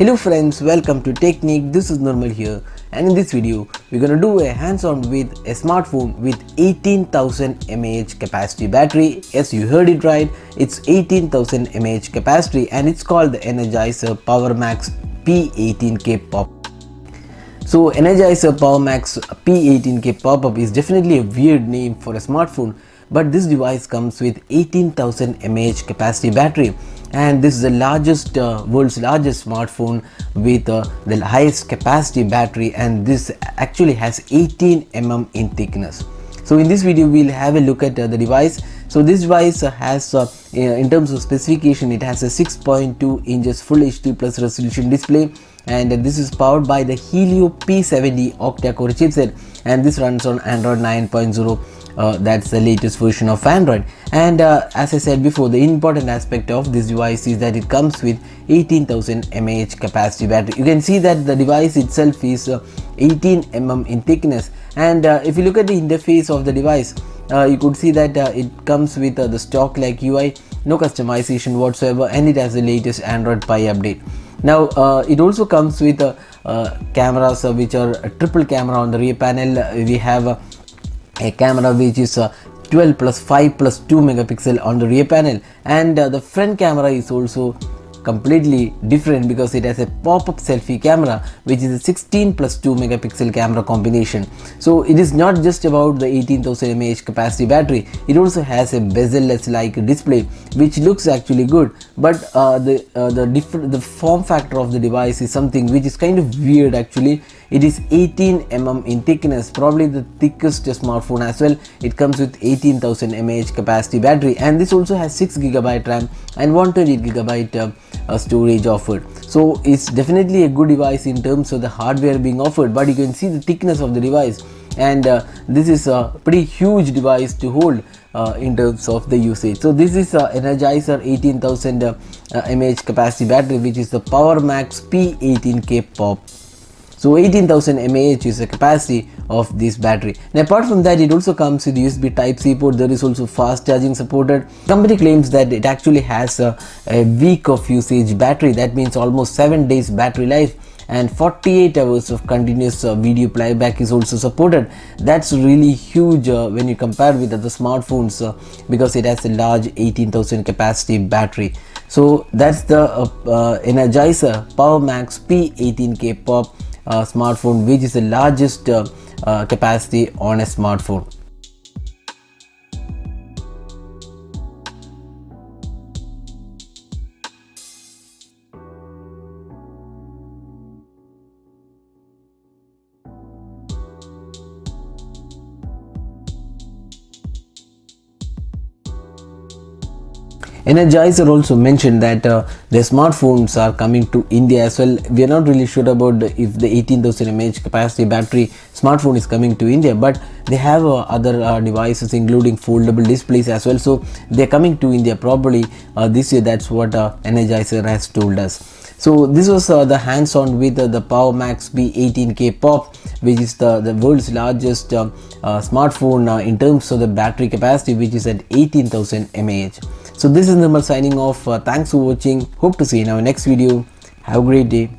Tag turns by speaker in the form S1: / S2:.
S1: Hello friends, welcome to Technique. This is Normal here, and in this video we're gonna do a hands-on with a smartphone with 18,000 mAh capacity battery. Yes, you heard it right. It's 18,000 mAh capacity, and it's called the Energizer Power Max P18K Pop. So Energizer Power Max P18K Pop-up is definitely a weird name for a smartphone, but this device comes with 18,000 mAh capacity battery, and this is the world's largest smartphone with the highest capacity battery, and this actually has 18 in thickness. So in this video we'll have a look at the device. So this device has in terms of specification, it has a 6.2 inches full HD plus resolution display, and this is powered by the Helio P70 octa-core chipset, and this runs on Android 9.0. That's the latest version of Android. And as I said before, the important aspect of this device is that it comes with 18,000 mAh capacity battery. You can see that the device itself is 18 in thickness, and if you look at the interface of the device, you could see that it comes with the stock like UI, no customization whatsoever, and it has the latest Android Pie update. Now it also comes with cameras which are a triple camera on the rear panel. We have a camera which is 12 plus 5 plus 2 megapixel on the rear panel, and the front camera is also completely different because it has a pop-up selfie camera which is a 16 plus 2 megapixel camera combination. So it is not just about the 18,000 mAh capacity battery, it also has a bezel-less like display which looks actually good, but the form factor of the device is something which is kind of weird actually. It is 18 in thickness, probably the thickest smartphone as well. It comes with 18,000 mAh capacity battery, and this also has 6GB RAM and 128GB storage offered. So it's definitely a good device in terms of the hardware being offered, but you can see the thickness of the device, and this is a pretty huge device to hold in terms of the usage. So this is Energizer 18,000 mAh capacity battery, which is the Power Max P18K Pop. So 18,000 mAh is the capacity of this battery. And apart from that, it also comes with USB Type-C port. There is also fast charging supported. The company claims that it actually has a week of usage battery. That means almost 7 days battery life, and 48 hours of continuous video playback is also supported. That's really huge when you compare with other smartphones because it has a large 18,000 capacity battery. So that's the Energizer Power Max P18K Pop smartphone, which is the largest capacity on a smartphone. Energizer also mentioned that their smartphones are coming to India as well. We are not really sure about if the 18,000 mAh capacity battery smartphone is coming to India, but they have other devices including foldable displays as well. So they're coming to India probably this year. That's what Energizer has told us. So this was the hands-on with the Power Max P18K Pop, which is the world's largest smartphone in terms of the battery capacity, which is at 18,000 mAh. So this is Nirmal signing off. Thanks for watching. Hope to see you in our next video. Have a great day.